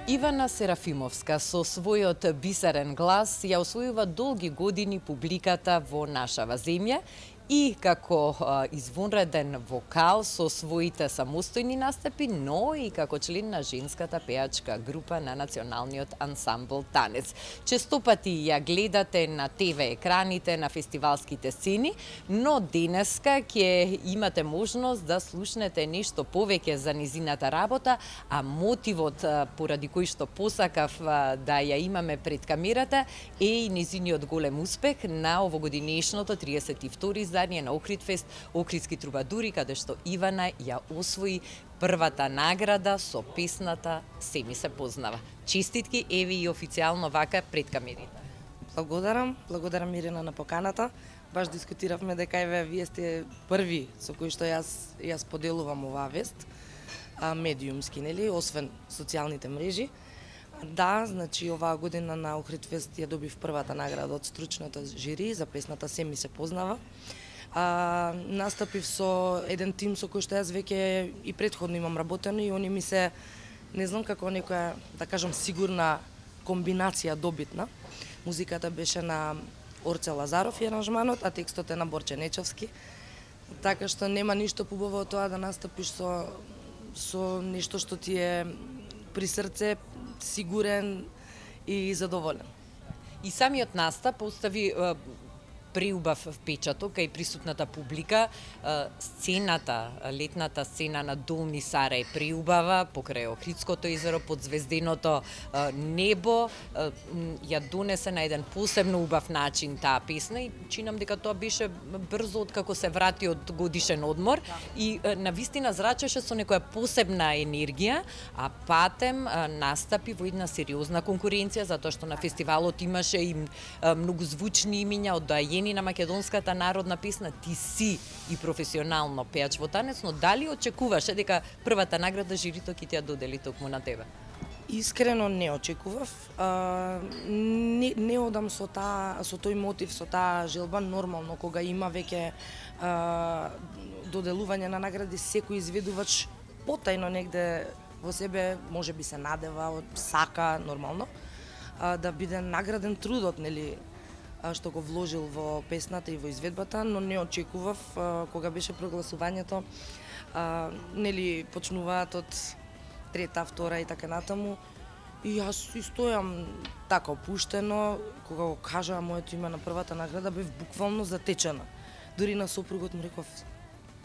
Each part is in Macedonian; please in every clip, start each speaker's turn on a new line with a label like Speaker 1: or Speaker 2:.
Speaker 1: Ивана Серафимовска со својот бисерен глас ја освојува долги години публиката во нашава земја и како извонреден вокал со своите самостојни настапи, но и како член на женската пеачка група на националниот ансамбл Танец. Честопати ја гледате на ТВ екраните, на фестивалските сцени, но денеска ќе имате можност да слушнете нешто повеќе за низината работа, а мотивот поради кој што посакав да ја имаме пред камерата е и низиниот голем успех на овогодинешното 32 издание на Охридфест Охридски трубадури, каде што Ивана ја освои првата награда со песната "Се ми се познава". Честитки, еве и официјално вака пред камерите.
Speaker 2: Благодарам Ирина на поканата. Баш дискутиравме дека еве вие сте први со кој што јас поделувам оваа вест, медиумски, нели, освен социјалните мрежи. Да, значи оваа година на Охридфест ја добив првата награда од стручното жири за песната "Се ми се познава". Настапив со еден тим со кој што јас веќе и претходно имам работено и они ми се, не знам како некоја, да кажам, сигурна комбинација добитна. Музиката беше на Орце Лазаров и аранжманот, а текстот е на Борче Нечовски. Така што нема ништо побаво од тоа да настапиш со нешто што ти е при срце, сигурен и задоволен.
Speaker 1: И самиот настап остави преубав впечаток кај присутната публика. Сцената, летната сцена на Долни Сарај преубава покрај Охридското езеро под звезденото небо. Ја донесе на еден посебно убав начин таа песна и чинам дека тоа беше брзо откако се врати од годишен одмор и навистина зрачеше со некоја посебна енергија, а патем настапи во една сериозна конкуренција затоа што на фестивалот имаше и многозвучни имиња од доајени на македонската народна песна. Ти си и професионално пеач во танец, но дали очекуваше дека првата награда жирито ќе ти ја додели токму на тебе?
Speaker 2: Искрено не очекував. Не одам со тој мотив, со таа желба. Нормално кога има веќе доделување на награди, секој изведувач потајно негде во себе можеби се надева, сака нормално да биде награден трудот, нели, што го вложил во песната и во изведбата, но не очекував кога беше прогласувањето, нели, почнуваат од трета, втора и така натаму. И јас стојам така опуштено, кога го кажа моето име на првата награда, бев буквално затечена. Дури на сопругот му реков: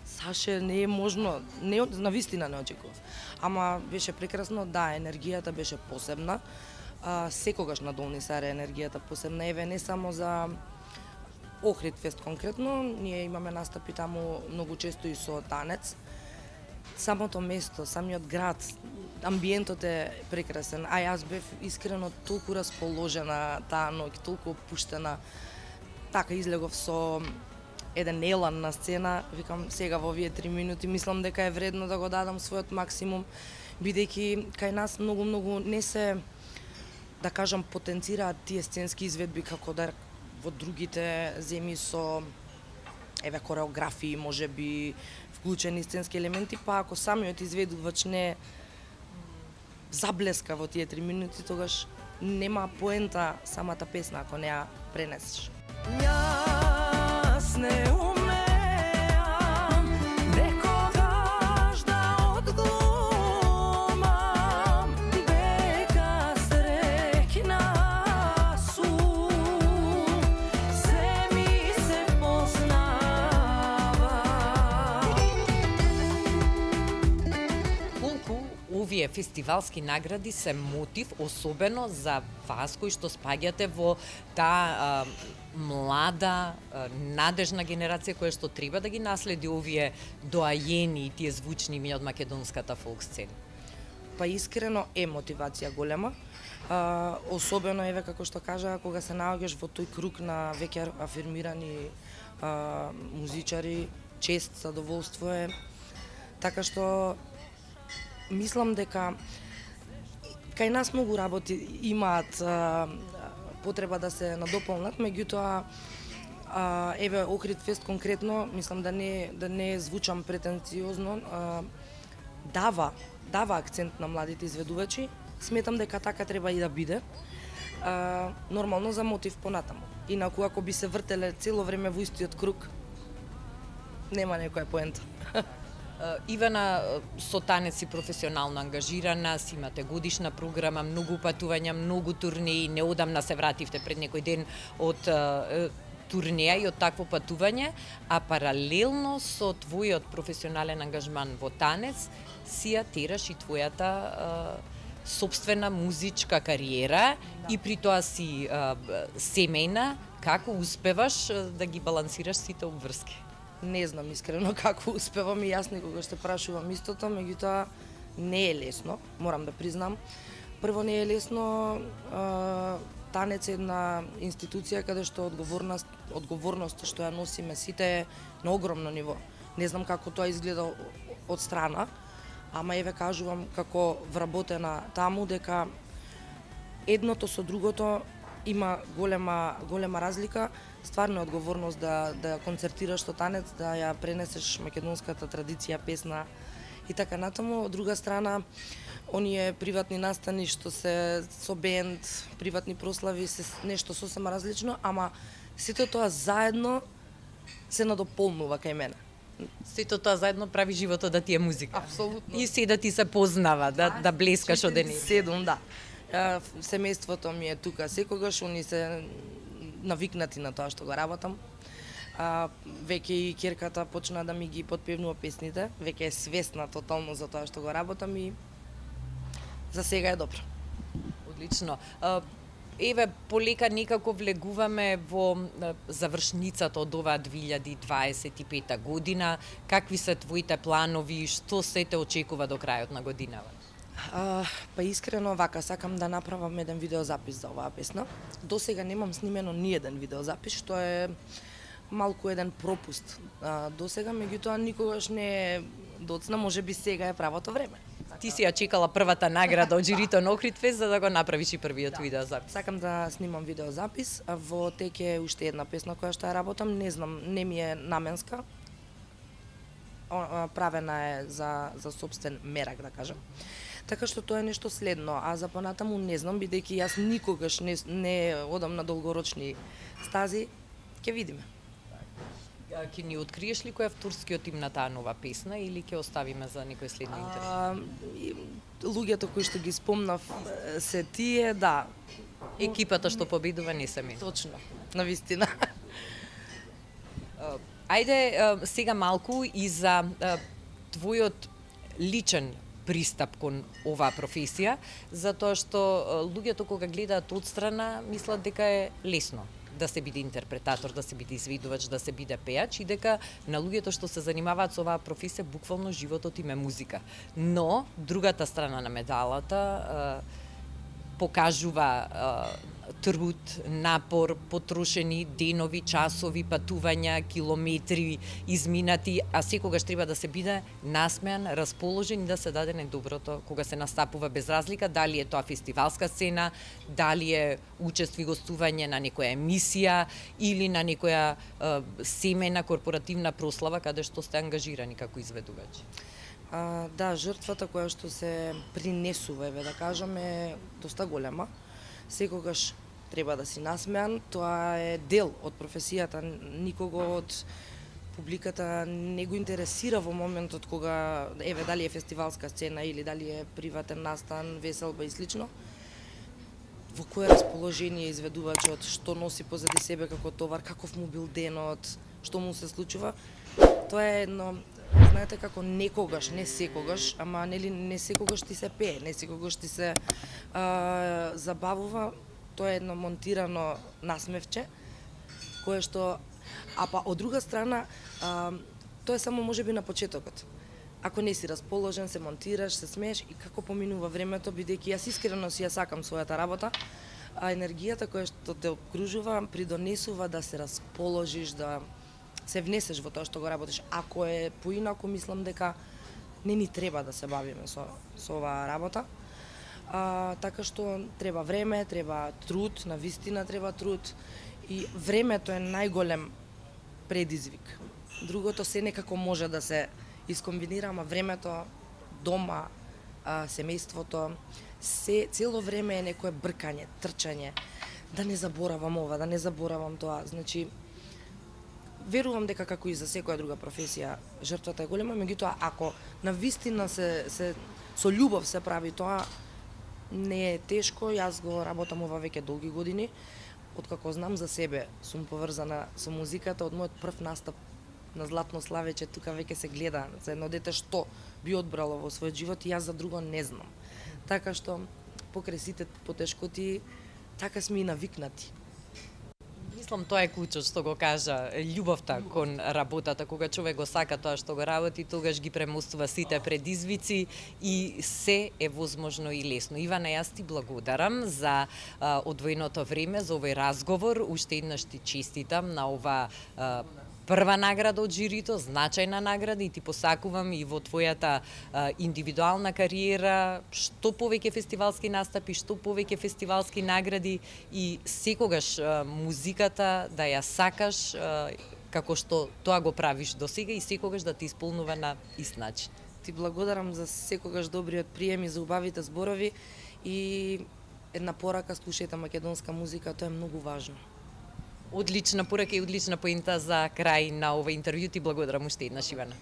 Speaker 2: "Саше, не е можно", навистина не очекував. Ама беше прекрасно, да, енергијата беше посебна. Секогаш на Долни Сарај енергијата посебна, еве не само за Охридфест конкретно, ние имаме настапи таму многу често и со танец. Самото место, самиот град, амбиентот е прекрасен, а јас бев искрено толку расположена таа ноќ, толку опуштена. Така излегов со еден елан на сцена, викам сега во овие 3 минути мислам дека е вредно да го дадам својот максимум, бидејќи кај нас многу не се, да кажам, потенцираат тие сценски изведби како да во другите земји со еве кореографии, можеби вклучени сценски елементи, па ако самиот изведувач не заблеска во тие 3 минути, тогаш нема поента самата песна ако не ја пренесеш. Јас не умеам некогаш да одглумам дека среќна сум, се ми се познава.
Speaker 1: Колку овие фестивалски награди се мотив, особено за вас кои што спаѓате во таа млада, надежна генерација која што треба да ги наследи овие доајени и тие звучни имиња од македонската фолк сцена?
Speaker 2: Па искрено е мотивација голема. Особено еве како што кажа, кога се наоѓаш во тој круг на веќе афирмирани музичари, чест, задоволство е. Така што мислам дека кај нас многу работи имаат потреба да се надополнат, меѓутоа еве Охридфест конкретно, мислам да не звучам претенциозно, дава акцент на младите изведувачи, сметам дека така треба и да биде. Нормално за мотив понатаму. Инаку ако би се вртеле цело време во истиот круг, нема некоја поента.
Speaker 1: Ивана, со танец си професионално ангажирана, си имате годишна програма, многу патувања, многу турнеи, неодамна се вративте пред некој ден од турнеја и од такво патување, а паралелно со твојот професионален ангажман во танец, си ја тераш и твојата собствена музичка кариера и при тоа си семејна. Како успеваш да ги балансираш сите обврски?
Speaker 2: Не знам искрено како успевам и јас никогаш те прашувам истото, меѓутоа не е лесно, морам да признам. Прво не е лесно, танец е една институција каде што одговорност што ја носиме сите е на огромно ниво. Не знам како тоа изгледа од страна, ама еве кажувам како вработена таму дека едното со другото има голема разлика. Стварно е одговорност да концертираш со танец, да ја пренесеш македонската традиција, песна и така натаму. Од друга страна, оние приватни настани што се со бенд, приватни прослави, се нешто сосема различно, ама сето тоа заедно се надополнува кај мене.
Speaker 1: Сето тоа заедно прави животот да ти е музика.
Speaker 2: Апсолутно.
Speaker 1: И се да ти се познава, да блескаш од енергија.
Speaker 2: 7, да. Семејството ми е тука секогаш, они се навикнати на тоа што го работам. Веќе и ќерката почна да ми ги потпевнува песните, веќе е свесна тотално за тоа што го работам и за сега е добро.
Speaker 1: Одлично. Еве, полека некако влегуваме во завршницата од оваа 2025 година. Какви се твоите планови, што се те очекува до крајот на годинава?
Speaker 2: Па искрено вака, сакам да направам еден видеозапис за оваа песна. До сега немам снимено ни еден видеозапис, што е малку еден пропуст. До сега, меѓутоа, никогаш не е доцна, може би сега е правото време.
Speaker 1: Ти си ја чекала првата награда од жирито на Охридфест за да го направиш и првиот видеозапис.
Speaker 2: Сакам да снимам видеозапис, во теке е уште една песна која што ја работам, не знам, не ми е наменска. Правена е за собствен мерак, да кажам. Така што тоа е нешто следно, а за понатаму не знам, бидејќи јас никогаш не одам на долгорочни стази, ќе видиме.
Speaker 1: Ќе ни откриеш ли кој е авторскиот им на таа нова песна или ќе оставиме за некој следни интервју?
Speaker 2: Луѓето кои што ги спомнав се тие, да.
Speaker 1: Екипата што победува не се мене.
Speaker 2: Точно, навистина.
Speaker 1: Ајде сега малку и за твојот личен пристап кон оваа професија, затоа што луѓето кога гледаат одстрана мислат дека е лесно да се биде интерпретатор, да се биде изведувач, да се биде пеач и дека на луѓето што се занимаваат со оваа професија буквално животот им е музика. Но другата страна на медалата покажува труд, напор, потрошени денови, часови, патувања, километри изминати, а секогаш треба да се биде насмеан, расположен и да се даде најдоброто кога се настапува без разлика дали е тоа фестивалска сцена, дали е учество и гостување на некоја емисија или на некоја семена корпоративна прослава каде што сте ангажирани како изведувачи.
Speaker 2: Да, жртвата која што се принесува, да кажам, е доста голема. Секогаш треба да си насмеан, тоа е дел од професијата, никого од публиката не го интересира во моментот кога, еве, дали е фестивалска сцена или дали е приватен настан, веселба и слично. Во кое расположение изведувачот, што носи позади себе како товар, каков му бил денот, што му се случува, тоа е едно, знаете како некогаш, не секогаш, ама нели не секогаш ти се пее, не секогаш ти се забавува, тоа е едно монтирано насмевче, кое што, а па од друга страна, тоа е само можеби на почетокот. Ако не си расположен, се монтираш, се смееш и како поминува времето, бидејќи јас искрено си ја сакам својата работа, а енергијата која што те окружува придонесува да се расположиш, да се внесеш во тоа што го работиш. Ако е поинаку, мислам дека не ни треба да се бавиме со оваа работа. Така што треба време, треба труд, навистина треба труд и времето е најголем предизвик. Другото се некако може да се искомбинира, ама времето дома семејството, цело време е некое бркање, трчање, да не заборавам ова, да не заборавам тоа. Значи, верувам дека како и за секоја друга професија, жртвата е голема, меѓутоа ако навистина се со љубов се прави тоа, не е тешко. Јас го работам ова веќе долги години, откако знам за себе, сум поврзана со музиката. Од мојот прв настап на Златно славече, тука веќе се гледа за едно дете што би одбрало во својот живот и јас за друго не знам. Така што, покрај сите потешкоти, така сме и навикнати.
Speaker 1: Мислам, тоа е клучот што го кажа, љубовта кон работата. Кога човек го сака тоа што го работи, тогаш ги премостува сите предизвици и се е возможно и лесно. Ивана, јас ти благодарам за одвоеното време, за овој разговор. Уште еднаш ти честитам на ова прва награда од жирито, значајна награда, и ти посакувам и во твојата индивидуална кариера што повеќе фестивалски настапи, што повеќе фестивалски награди и секогаш музиката да ја сакаш како што тоа го правиш досега и секогаш да ти исполнува на ист начин.
Speaker 2: Ти благодарам за секогаш добриот прием и за убавите зборови и една порака: слушајте македонска музика, тоа е многу важно.
Speaker 1: Одлична порака и одлична поента за крај на ова интервју. Ти благодарам уште еднаш, Ивана.